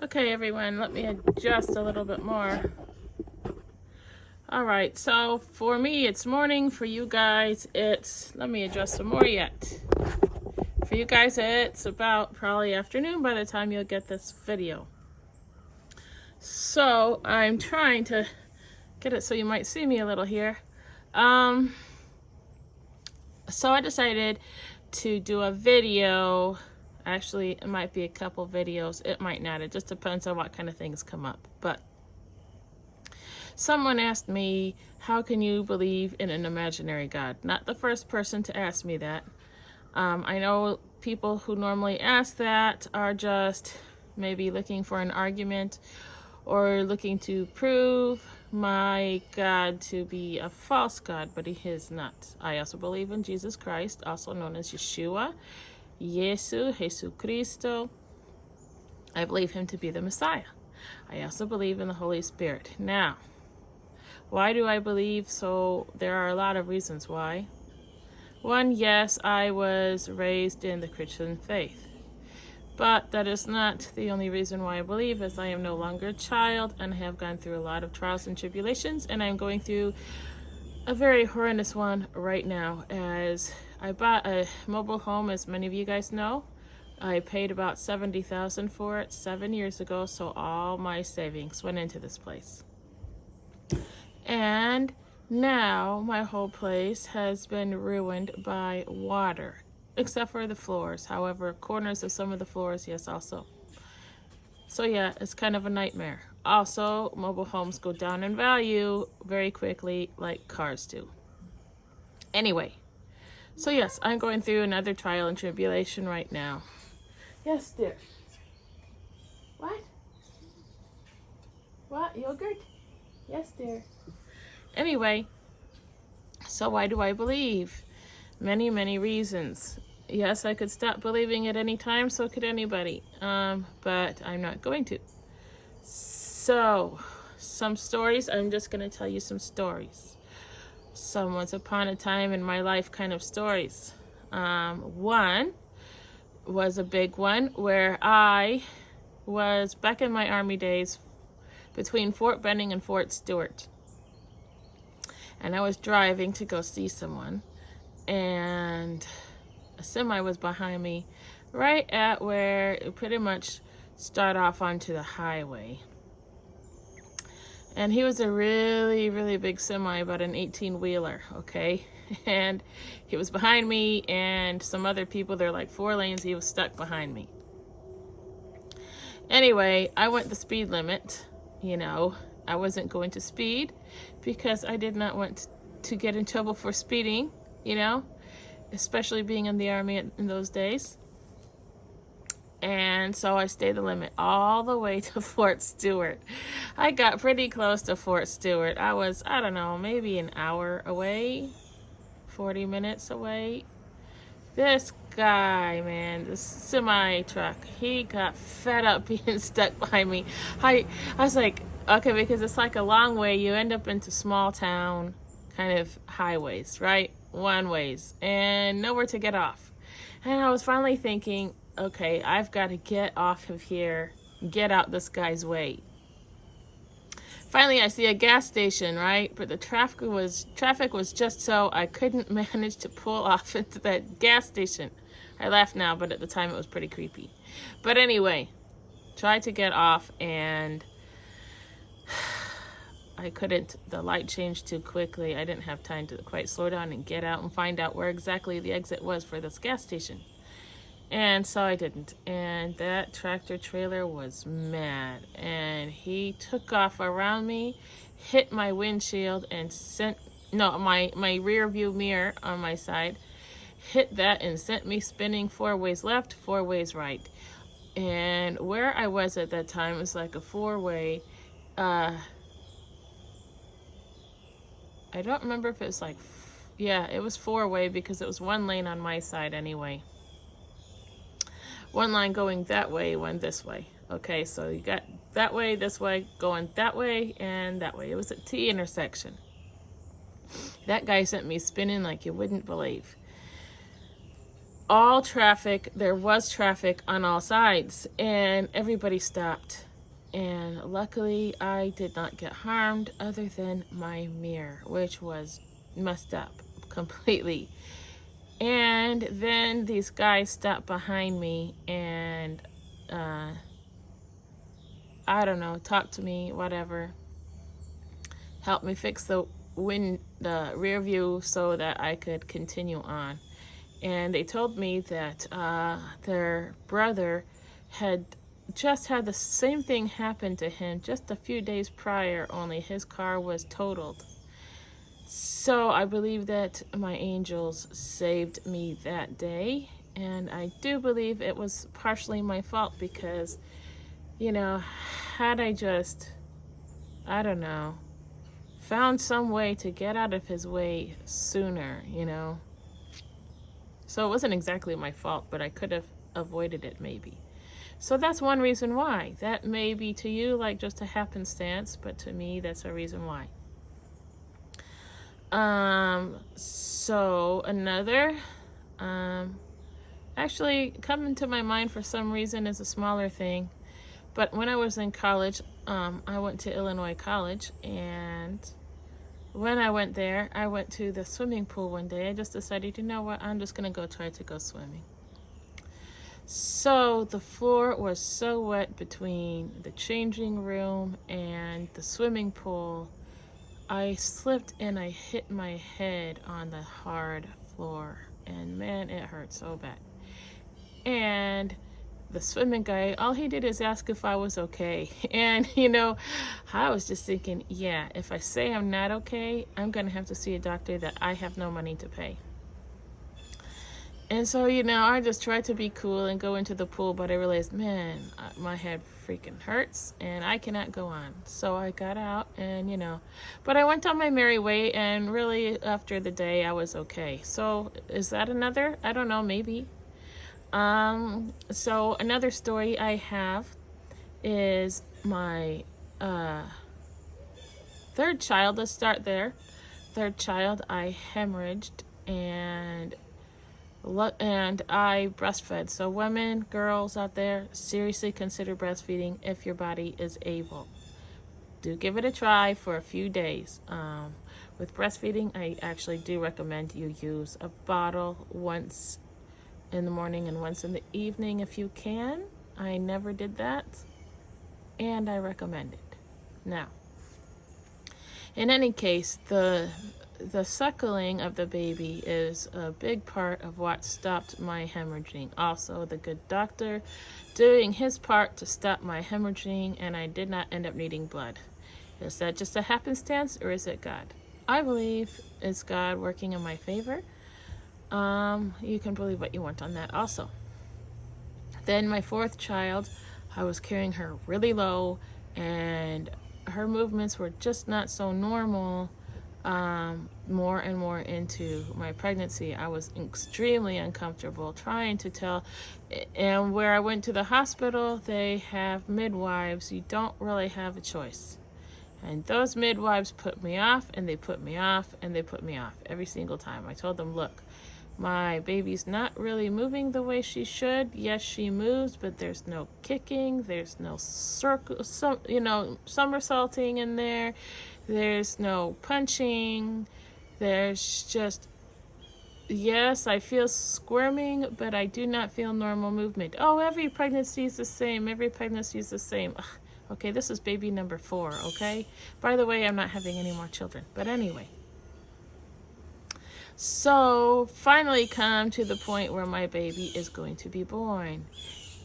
Okay, everyone, let me adjust a little bit more. All right, so for me, it's morning. For you guys, let me adjust some more yet. For you guys, it's about probably afternoon by the time you'll get this video. So I'm trying to get it so you might see me a little here. So I decided to do a video. Actually, it might be a couple videos. It might not. It just depends on what kind of things come up. But someone asked me, how can you believe in an imaginary God? Not the first person to ask me that. I know people who normally ask that are just maybe looking for an argument or looking to prove my God to be a false God, but he is not. I also believe in Jesus Christ, also known as Yeshua, Jesus Cristo. I believe him to be the Messiah. I also believe in the Holy Spirit. Now, why do I believe? So there are a lot of reasons why. One, yes, I was raised in the Christian faith. But that is not the only reason why I believe, as I am no longer a child and have gone through a lot of trials and tribulations, and I'm going through a very horrendous one right now, as I bought a mobile home, as many of you guys know. I paid about $70,000 for it 7 years ago, so all my savings went into this place. And now my whole place has been ruined by water. Except for the floors. However, corners of some of the floors, yes, also. So yeah, it's kind of a nightmare. Also, mobile homes go down in value very quickly, like cars do. Anyway, so yes, I'm going through another trial and tribulation right now. Yes, dear. What? What? Yogurt? Yes, dear. Anyway, so why do I believe? Many, many reasons. Yes, I could stop believing at any time, so could anybody. But I'm not going to. So, some stories. I'm just going to tell you some stories. Some once upon a time in my life kind of stories. One was a big one where I was back in my Army days between Fort Benning and Fort Stewart. And I was driving to go see someone. And a semi was behind me right at where it pretty much start off onto the highway. And he was a really, really big semi, about an 18-wheeler, okay? And he was behind me and some other people, they're like 4 lanes, he was stuck behind me. Anyway, I went the speed limit, you know. I wasn't going to speed because I did not want to get in trouble for speeding, you know, especially being in the Army in those days. And so I stayed the limit all the way to Fort Stewart. I got pretty close to Fort Stewart. I was, I don't know, maybe an hour away, 40 minutes away. This guy, man, this semi truck, he got fed up being stuck behind me. I was like, okay, because it's like a long way. You end up into small town kind of highways, right? One ways, and nowhere to get off. And I was finally thinking, okay, I've got to get off of here, get out this guy's way. Finally, I see a gas station, right? But the traffic was just so I couldn't manage to pull off into that gas station. I laugh now, but at the time it was pretty creepy. But anyway, tried to get off and I couldn't. The light changed too quickly. I didn't have time to quite slow down and get out and find out where exactly the exit was for this gas station. And so I didn't. And that tractor trailer was mad. And he took off around me, hit my windshield, and my rear view mirror on my side, hit that and sent me spinning 4 ways left, 4 ways right. And where I was at that time was like a 4-way, I don't remember if it was like, yeah, it was 4-way because it was 1 lane on my side anyway. 1 line going that way, 1 this way. Okay, so you got that way, this way, going that way, and that way. It was a T intersection. That guy sent me spinning like you wouldn't believe. All traffic, there was traffic on all sides, and everybody stopped. And luckily, I did not get harmed other than my mirror, which was messed up completely. And then these guys stopped behind me and, I don't know, talked to me, whatever, helped me fix the rear view so that I could continue on. And they told me that their brother had just had the same thing happen to him just a few days prior, only his car was totaled. So I believe that my angels saved me that day. And I do believe it was partially my fault because, had I just, I don't know, found some way to get out of his way sooner. So it wasn't exactly my fault, but I could have avoided it maybe. So that's one reason why. That may be to you like just a happenstance, but to me, that's a reason why. So another, actually coming to my mind for some reason is a smaller thing. But when I was in college, I went to Illinois College, and when I went there, I went to the swimming pool one day. I just decided, you know what, I'm just going to try to go swimming. So the floor was so wet between the changing room and the swimming pool. I slipped and I hit my head on the hard floor, and man, it hurt so bad. And the swimming guy, all he did is ask if I was okay. And, I was just thinking, yeah, if I say I'm not okay, I'm going to have to see a doctor that I have no money to pay. And so, I just tried to be cool and go into the pool, but I realized, man, my head freaking hurts and I cannot go on. So I got out and, but I went on my merry way, and really after the day I was okay. So is that another? I don't know, maybe. So another story I have is my third child. Let's start there. Third child, I hemorrhaged and I breastfed. So women, girls out there, seriously consider breastfeeding if your body is able. Do give it a try for a few days. With breastfeeding, I actually do recommend you use a bottle once in the morning and once in the evening if you can. I never did that, and I recommend it. Now, in any case, the suckling of the baby is a big part of what stopped my hemorrhaging. Also, the good doctor doing his part to stop my hemorrhaging, and I did not end up needing blood. Is that just a happenstance, or is it God? I believe it's God working in my favor. You can believe what you want on that also. Then my fourth child, I was carrying her really low, and her movements were just not so normal. More and more into my pregnancy, I was extremely uncomfortable trying to tell. And where I went to the hospital, they have midwives. You don't really have a choice. And those midwives put me off, and they put me off, and they put me off every single time. I told them, look, my baby's not really moving the way she should. Yes, she moves, but there's no kicking. There's no somersaulting in there. There's no punching. There's just, yes, I feel squirming, but I do not feel normal movement. Oh, every pregnancy is the same. Every pregnancy is the same. Ugh. Okay, this is baby number 4, okay? By the way, I'm not having any more children. But anyway. So, finally come to the point where my baby is going to be born.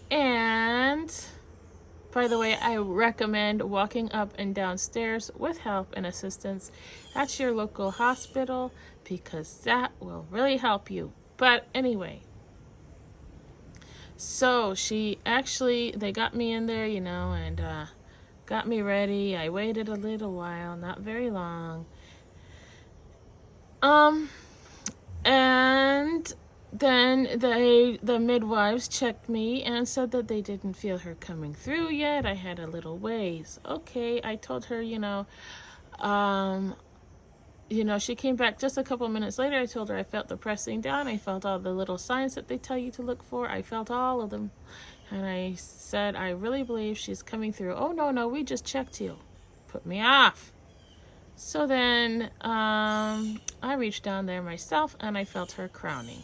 And, by the way, I recommend walking up and down stairs with help and assistance at your local hospital, because that will really help you. But anyway, so they got me in there, and got me ready. I waited a little while, not very long. And then the midwives checked me and said that they didn't feel her coming through yet. I had a little ways. Okay, I told her, she came back just a couple minutes later. I told her I felt the pressing down. I felt all the little signs that they tell you to look for. I felt all of them. And I said, I really believe she's coming through. Oh, no, we just checked you. Put me off. So then I reached down there myself and I felt her crowning.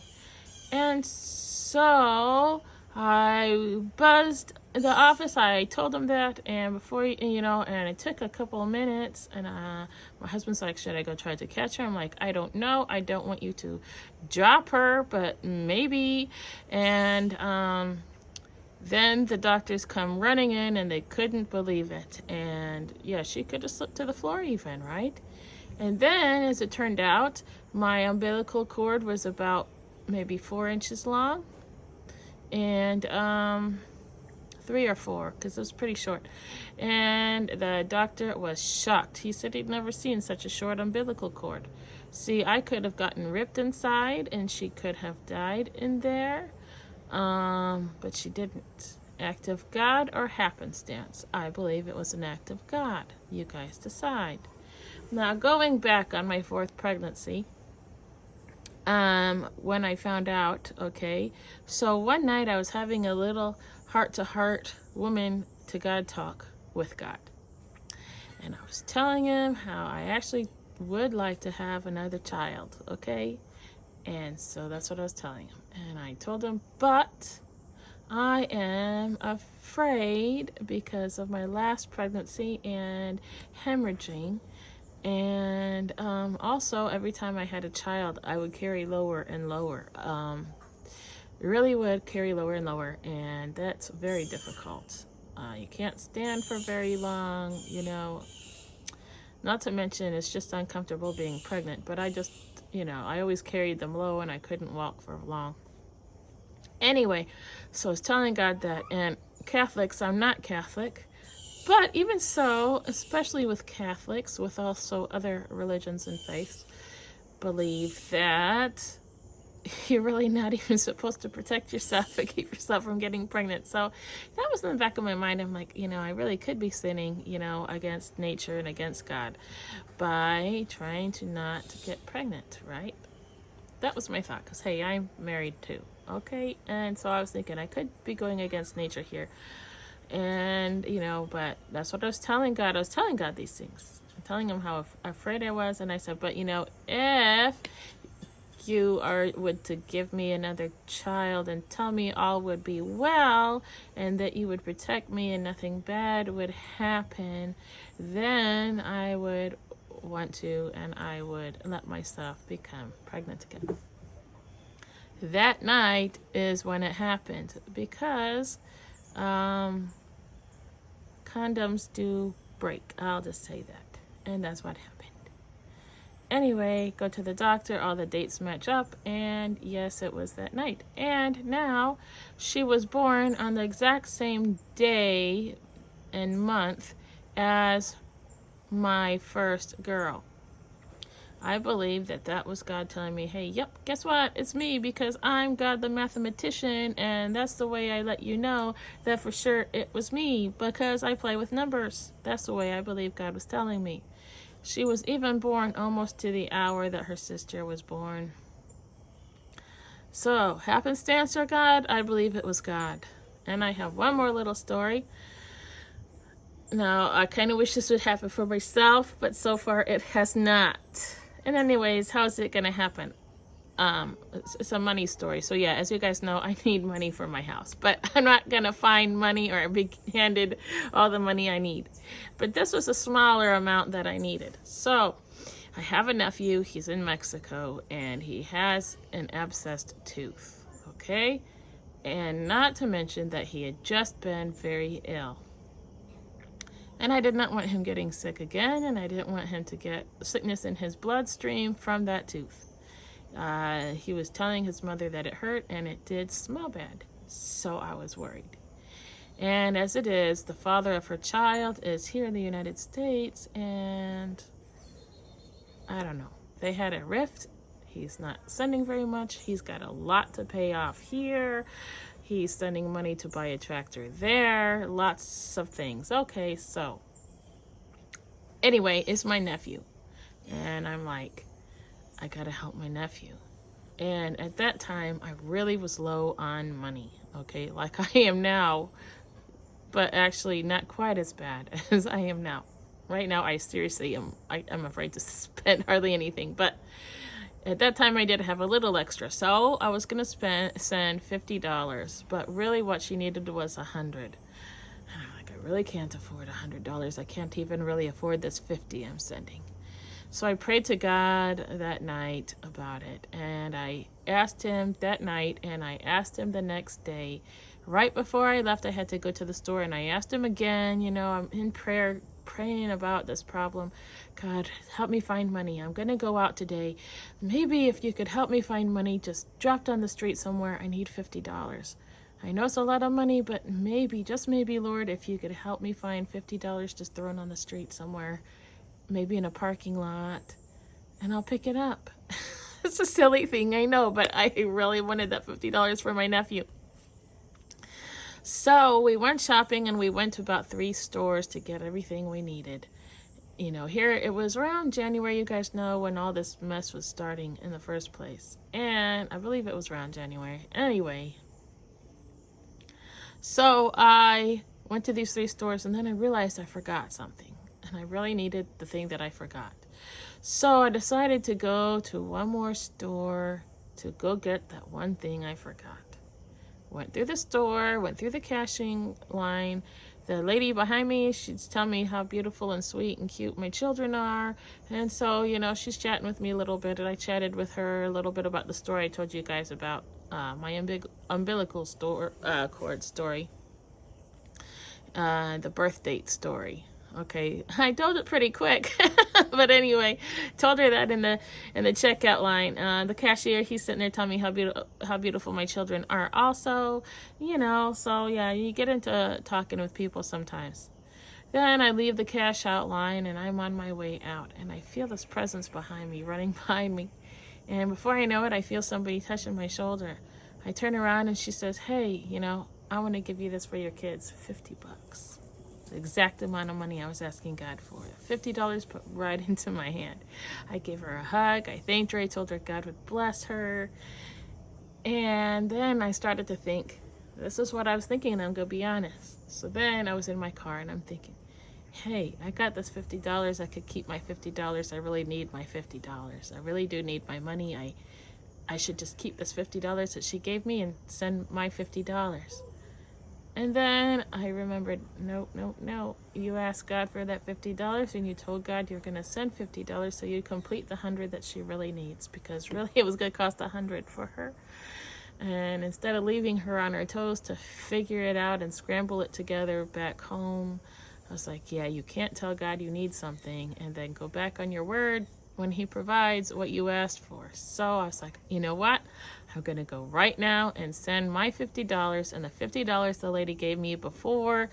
And so I buzzed the office. I told them that, and before and it took a couple of minutes. And my husband's like, "Should I go try to catch her?" I'm like, "I don't know. I don't want you to drop her, but maybe." And then the doctors come running in, and they couldn't believe it. And yeah, she could have slipped to the floor even, right? And then, as it turned out, my umbilical cord was about maybe 4 inches long, and 3 or 4, because it was pretty short. And the doctor was shocked. He said he'd never seen such a short umbilical cord. See, I could have gotten ripped inside, and she could have died in there, but she didn't. Act of God or happenstance? I believe it was an act of God. You guys decide. Now, going back on my 4th pregnancy, when I found out, okay, so one night I was having a little heart-to-heart woman to God talk with God. And I was telling him how I actually would like to have another child, okay? And so that's what I was telling him. And I told him, but I am afraid because of my last pregnancy and hemorrhaging. And also, every time I had a child, I would carry lower and lower. Really would carry lower and lower, and that's very difficult. You can't stand for very long, Not to mention, it's just uncomfortable being pregnant, but I just, I always carried them low, and I couldn't walk for long. Anyway, so I was telling God that, and Catholics, I'm not Catholic, but even so, especially with Catholics, with also other religions and faiths, believe that you're really not even supposed to protect yourself and keep yourself from getting pregnant. So that was in the back of my mind. I'm like, I really could be sinning, against nature and against God by trying to not get pregnant, right? That was my thought, because, hey, I'm married too, okay? And so I was thinking I could be going against nature here. And, but that's what I was telling God. I was telling God these things. I'm telling him how afraid I was. And I said, but, if you would to give me another child and tell me all would be well and that you would protect me and nothing bad would happen, then I would want to, and I would let myself become pregnant again. That night is when it happened, because condoms do break. I'll just say that. And that's what happened. Anyway, go to the doctor, all the dates match up, and yes, it was that night. And now she was born on the exact same day and month as my first girl. I believe that was God telling me, hey, yep, guess what? It's me, because I'm God the mathematician, and that's the way I let you know that for sure it was me, because I play with numbers. That's the way I believe God was telling me. She was even born almost to the hour that her sister was born. So, happenstance or God? I believe it was God. And I have one more little story. Now, I kind of wish this would happen for myself, but so far it has not. And anyways, how's it going to happen? It's a money story. So yeah, as you guys know, I need money for my house, but I'm not going to find money or be handed all the money I need. But this was a smaller amount that I needed. So I have a nephew. He's in Mexico, and he has an abscessed tooth. Okay. And not to mention that he had just been very ill. And I did not want him getting sick again, and I didn't want him to get sickness in his bloodstream from that tooth. He was telling his mother that it hurt, and it did smell bad. So I was worried. And as it is, the father of her child is here in the United States, and I don't know. They had a rift. He's not sending very much. He's got a lot to pay off here. He's sending money to buy a tractor there. Lots of things. Okay, so anyway, it's my nephew. And I'm like, I gotta help my nephew. And at that time, I really was low on money. okay, like I am now, but actually not quite as bad as I am now. Right now, I seriously I'm afraid to spend hardly anything, but at that time I did have a little extra, so I was gonna send $50, but really what she needed was $100. And I'm like, I really can't afford $100. I can't even really afford this 50 I'm sending. So I prayed to God that night about it, and I asked him that night, and I asked him the next day. Right before I left, I had to go to the store, and I asked him again, you know, I'm in prayer, praying about this problem. God, help me find money. I'm going to go out today. Maybe if you could help me find money, just dropped on the street somewhere. I need $50. I know it's a lot of money, but maybe, just maybe, Lord, if you could help me find $50 just thrown on the street somewhere, maybe in a parking lot, and I'll pick it up. It's a silly thing, I know, but I really wanted that $50 for my nephew. So we went shopping, and we went to about 3 stores to get everything we needed. You know, here it was around January, you guys know, when all this mess was starting in the first place. And I believe it was around January. Anyway, so I went to these 3 stores, and then I realized I forgot something. And I really needed the thing that I forgot. So I decided to go to one more store to go get that one thing I forgot. Went through the store, went through the cashing line. The lady behind me, she's telling me how beautiful and sweet and cute my children are. And so, you know, she's chatting with me a little bit, and I chatted with her a little bit about the story I told you guys about, my umbilical cord story, the birth date story. Okay, I told it pretty quick, but anyway, told her that in the checkout line. The cashier, he's sitting there telling me how beautiful my children are also, you know. So yeah, you get into talking with people sometimes. Then I leave the cash out line, and I'm on my way out, and I feel this presence behind me, running behind me, and before I know it, I feel somebody touching my shoulder. I turn around, and she says, "Hey, you know, I want to give you this for your kids, $50." The exact amount of money I was asking God for. $50 put right into my hand. I gave her a hug. I thanked her. I told her God would bless her. And then I started to think, this is what I was thinking, and I'm going to be honest. So then I was in my car, and I'm thinking, hey, I got this $50. I could keep my $50. I really need my $50. I really do need my money. I should just keep this $50 that she gave me and send my $50. And then I remembered, no. You asked God for that $50, and you told God you're going to send $50 so you complete the $100 that she really needs, because really it was going to cost $100 for her. And instead of leaving her on her toes to figure it out and scramble it together back home, I was like, yeah, you can't tell God you need something and then go back on your word when he provides what you asked for. So I was like, you know what? I'm going to go right now and send my $50 and the $50 the lady gave me before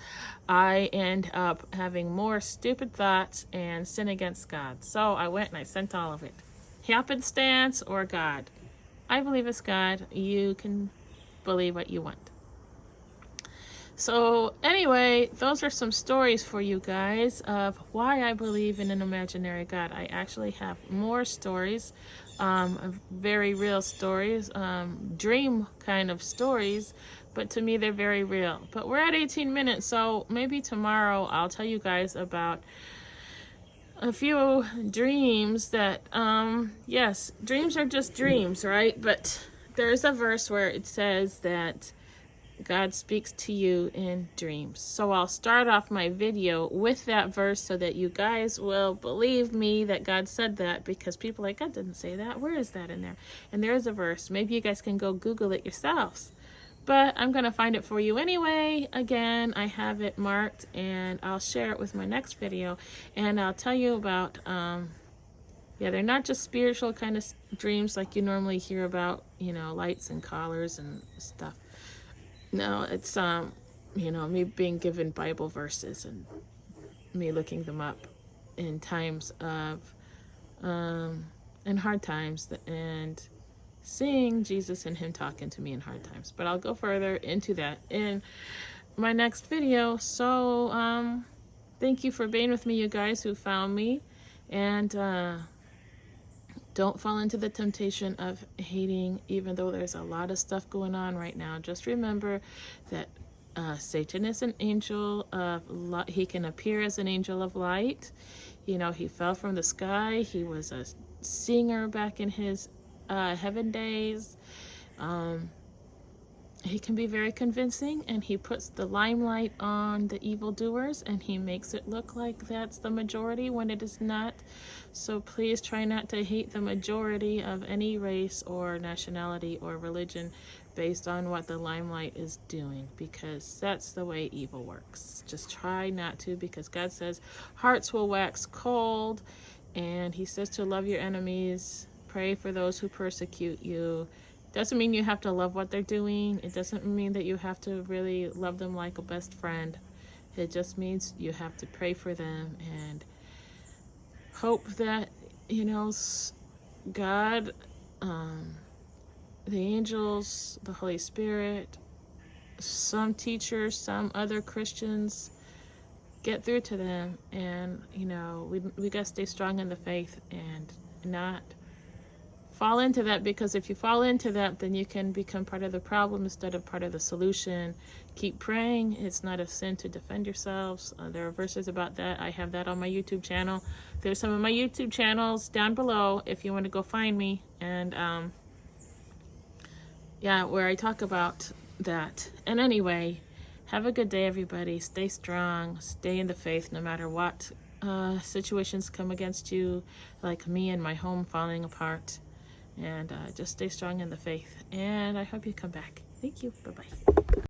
I end up having more stupid thoughts and sin against God. So I went and I sent all of it. Happenstance or God? I believe it's God. You can believe what you want. So anyway, those are some stories for you guys of why I believe in an imaginary God. I actually have more stories, very real stories, dream kind of stories, but to me they're very real. But we're at 18 minutes, so maybe tomorrow I'll tell you guys about a few dreams that, yes, dreams are just dreams, right? But there's a verse where it says that God speaks to you in dreams. So I'll start off my video with that verse so that you guys will believe me that God said that, because people are like, God didn't say that. Where is that in there? And there is a verse. Maybe you guys can go Google it yourselves. But I'm going to find it for you anyway. Again, I have it marked, and I'll share it with my next video. And I'll tell you about, they're not just spiritual kind of dreams like you normally hear about, you know, lights and collars and stuff. No, it's, me being given Bible verses and me looking them up in times of, in hard times, and seeing Jesus and him talking to me in hard times. But I'll go further into that in my next video. So, thank you for being with me, you guys who found me. And, Don't fall into the temptation of hating, even though there's a lot of stuff going on right now. Just remember that Satan is an angel of light. He can appear as an angel of light. You know, he fell from the sky. He was a singer back in his heaven days. He can be very convincing, and he puts the limelight on the evildoers, and he makes it look like that's the majority when it is not. So please try not to hate the majority of any race or nationality or religion based on what the limelight is doing, because that's the way evil works. Just try not to, because God says hearts will wax cold, and he says to love your enemies, pray for those who persecute you. Doesn't mean you have to love what they're doing. It doesn't mean that you have to really love them like a best friend. It just means you have to pray for them and hope that, you know, God, the angels, the Holy Spirit, some teachers, some other Christians get through to them. And, you know, we got to stay strong in the faith and not fall into that, because if you fall into that, then you can become part of the problem instead of part of the solution. Keep praying. It's not a sin to defend yourselves. There are verses about that. I have that on my YouTube channel. There's some of my YouTube channels down below if you want to go find me. And yeah, where I talk about that. And anyway, have a good day, everybody. Stay strong. Stay in the faith no matter what situations come against you, like me and my home falling apart. And just stay strong in the faith. And I hope you come back. Thank you. Bye-bye.